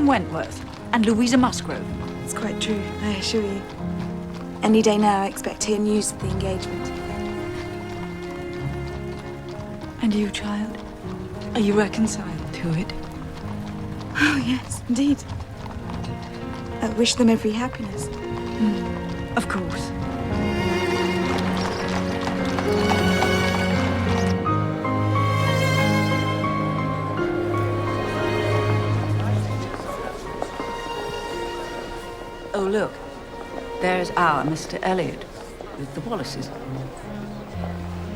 Wentworth and Louisa Musgrove. It's quite true, I assure you. Any day now, I expect to hear news of the engagement. And you, child? Are you reconciled to it? Oh, yes, indeed. I wish them every happiness. Of course. Oh, look. There's our Mr. Elliot with the Wallaces.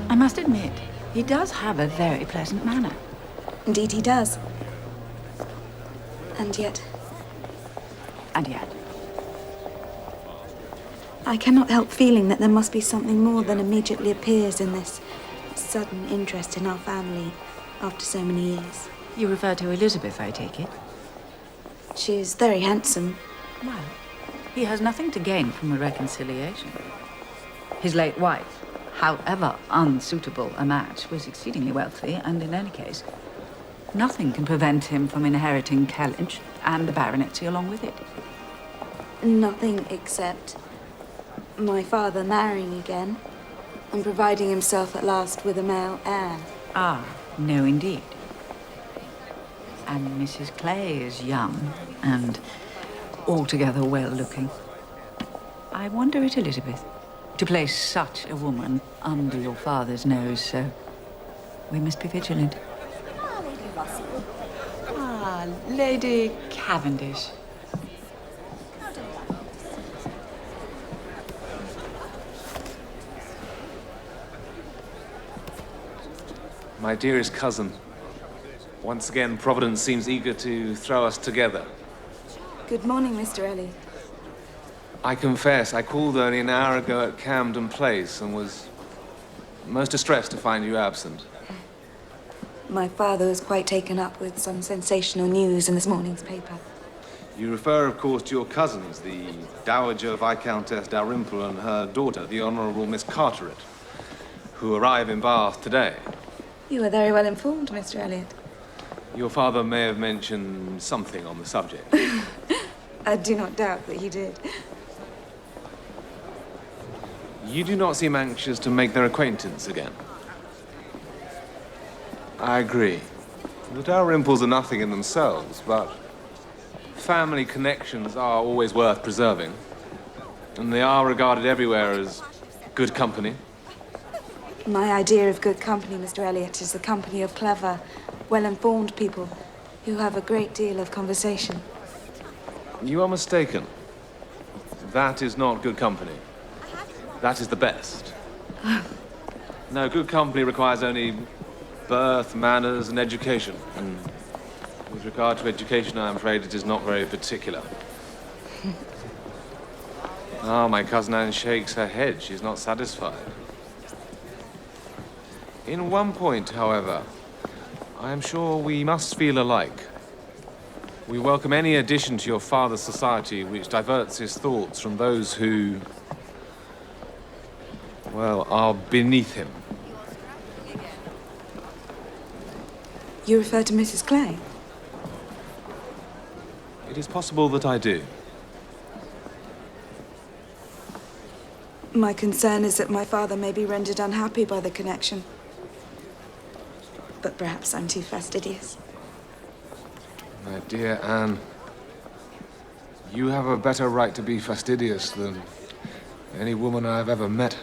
I must admit, he does have a very pleasant manner. Indeed he does. And yet, And yet, I cannot help feeling that there must be something more than immediately appears in this sudden interest in our family after so many years. you refer to Elizabeth, I take it? She is very handsome. Well, he has nothing to gain from a reconciliation. His late wife, however unsuitable a match, was exceedingly wealthy, and in any case, nothing can prevent him from inheriting Kellynch and the baronetcy along with it. Nothing except my father marrying again and providing himself at last with a male heir. Ah, no indeed. And Mrs. Clay is young and altogether well-looking. I wonder at Elizabeth, to place such a woman under your father's nose, so we must be vigilant. Ah, Lady Cavendish. My dearest cousin, once again, Providence seems eager to throw us together. Good morning, Mr. Elliot. I confess, I called only an hour ago at Camden Place and was most distressed to find you absent. My father was quite taken up with some sensational news in this morning's paper. You refer, of course, to your cousins, the Dowager Viscountess Dalrymple and her daughter, the Honourable Miss Carteret, who arrive in Bath today. You are very well informed, Mr. Elliot. Your father may have mentioned something on the subject. I do not doubt that he did. You do not seem anxious to make their acquaintance again. I agree. The Dalrymples are nothing in themselves, but family connections are always worth preserving. And they are regarded everywhere as good company. My idea of good company, Mr. Elliot, is the company of clever, well-informed people who have a great deal of conversation. You are mistaken. That is not good company. That is the best. No, good company requires only birth, manners, and education. And with regard to education, I am afraid it is not very particular. Ah, my cousin Anne shakes her head. She's not satisfied. In one point, however, I am sure we must feel alike. We welcome any addition to your father's society which diverts his thoughts from those who, well, are beneath him. You refer to Mrs. Clay? It is possible that I do. My concern is that my father may be rendered unhappy by the connection. But perhaps I'm too fastidious. My dear Anne, you have a better right to be fastidious than any woman I have ever met.